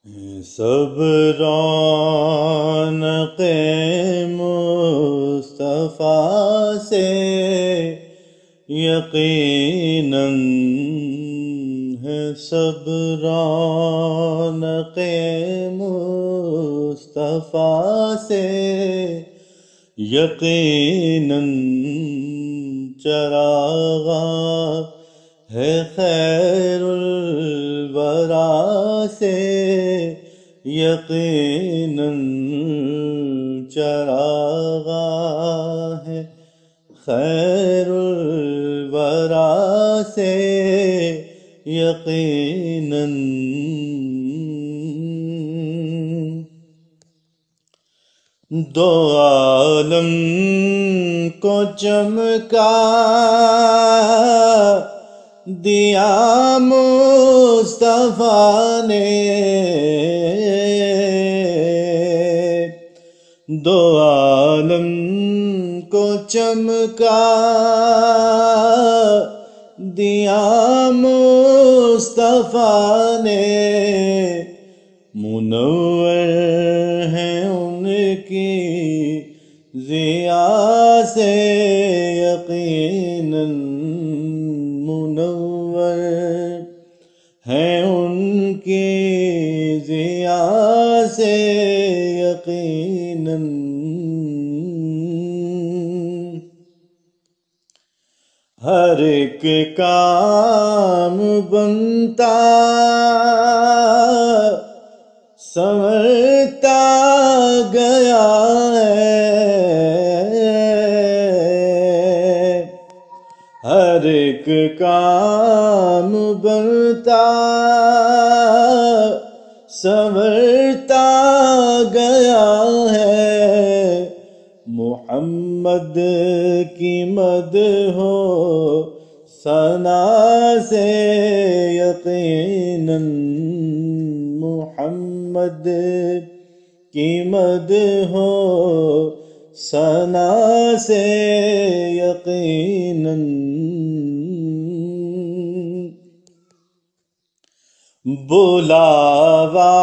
سب رونق مصطفیٰ سے یقیناً ہے، سب رونق مصطفیٰ سے یقیناً چراغاں ہے خیر الورا سے یقیناً چراغاں ہے خیر الورا سے یقیناً دو عالم کو چمکا دیا مصطفیٰ نے، دو عالم کو چمکا دیا مصطفیٰ نے، منور ہیں ان کی ضیا سے یقیناً منور ہیں ان کی ضیا سے یقیناً ہر ایک کام بنتا سنورتا گیا ہے، ہر ایک کام بنتا سنورتا گیا ہے، محمد کی مدح و ثنا سے یقیناً محمد کی مدح و ثنا سے یقیناً بلاوا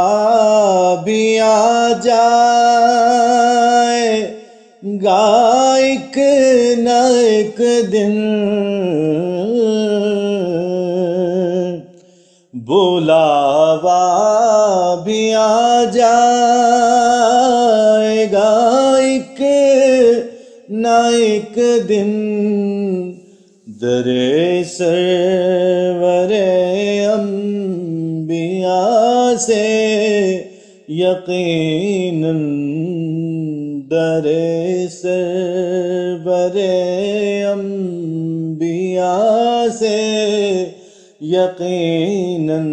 بھی آ جائے گا ایک نہ ایک دن، بلاوا بھی آ جائے گا ایک نہ ایک دن، در سرور انبیاء سے یقیناً در سرور انبیاء سے یقیناً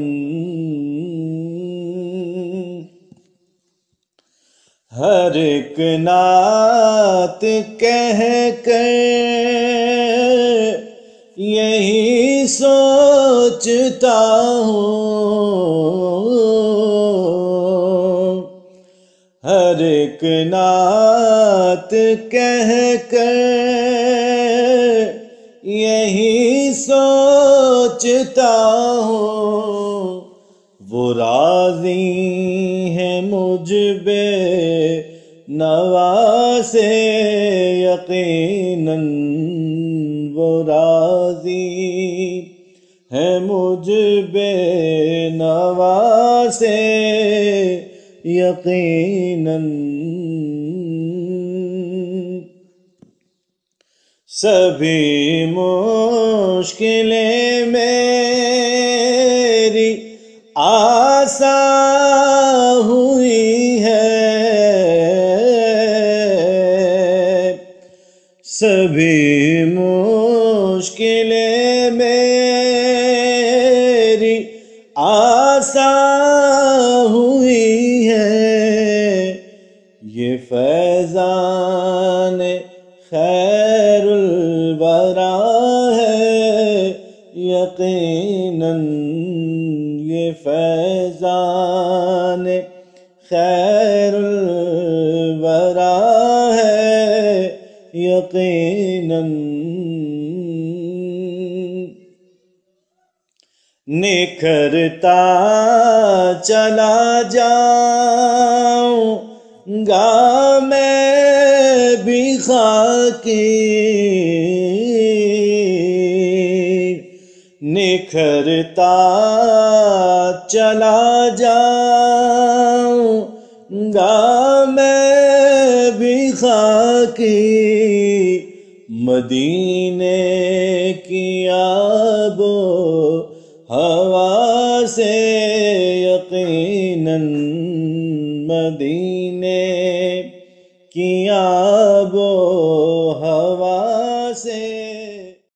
ہر ایک نعت کہہ کر یہی سوچتا ہوں، ہر ایک نعت کہہ کر یہی سوچتا ہوں، وہ راضی ہے مجھ بے نوا سے یقیناً وہ راضی ہے مجھ بے نوا سے یقیناً سبھی مشکلیں میری آسان ہوئی ہے، سبھی مشکلیں میری آسان ہوئی ہے، یہ فیضان خیر الورا ہے یقیناً، یہ فیضان خیر الورا ہے یقیناً نکھرتا چلا جاؤں گا میں بھی خاکی، نکھرتا چلا جاؤں گا میں بھی خاکی، مدینے کی آب و ہوا سے یقیناً، مدینے کی آب و ہوا